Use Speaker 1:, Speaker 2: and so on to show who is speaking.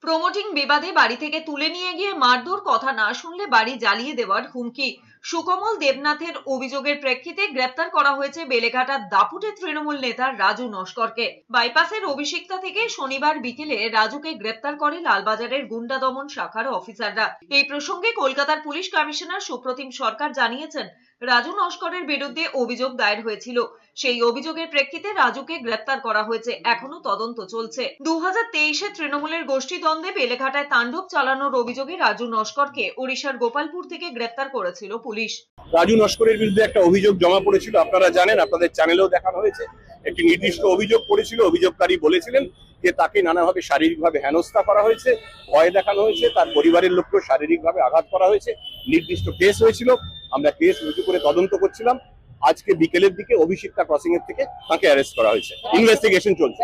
Speaker 1: Promoting বিবাদে বাড়ি থেকে তুলে নিয়ে গিয়ে মারধর, কথা না শুনলে বাড়ি জ্বালিয়ে দেওয়ার হুমকি। সুকমল দেবনাথের অভিযোগের প্রেক্ষিতে গ্রেপ্তার করা হয়েছে বেলেঘাটার দাপুটে তৃণমূল নেতা রাজু নস্করকে। বাইপাসের অভিষিক্তা থেকে শনিবার বিকেলে রাজুকে গ্রেপ্তার করে লালবাজারের গুন্ডা দমন শাখার অফিসাররা। এই প্রসঙ্গে কলকাতার পুলিশ কমিশনার সুপ্রতিম সরকার জানিয়েছেন, রাজু নস্করের বিরুদ্ধে অভিযোগ দায়ের হয়েছিল। সেই অভিযোগের প্রেক্ষিতে রাজুকে গ্রেপ্তার করা হয়েছে। এখনো তদন্ত চলছে। 2023-এ তৃণমূলের গোষ্ঠী দ্বন্দ্বে বেলেঘাটায় তাণ্ডব চালানোর অভিযোগে রাজু নস্করকে ওড়িশার গোপালপুর থেকে গ্রেপ্তার করেছিল পুলিশ।
Speaker 2: রাজু নস্করের বিরুদ্ধে একটা অভিযোগ জমা পড়েছিল, আপনারা জানেন, আপনাদের চ্যানেলেও দেখানো হয়েছে। একটি নির্দিষ্ট অভিযোগ পড়েছিল। অভিযোগকারী বলেছিলেন যে তাকে নানাভাবে শারীরিকভাবে হেনস্থা করা হয়েছে, ভয় দেখানো হয়েছে, তার পরিবারের লোককেও শারীরিকভাবে আঘাত করা হয়েছে। নির্দিষ্ট কেস হয়েছিল, আমরা কেস রুজু করে তদন্ত করছিলাম। আজকে বিকেলের দিকে অভিষিক্তা ক্রসিং এর থেকে তাকে অ্যারেস্ট করা হয়েছে। ইনভেস্টিগেশন চলছে।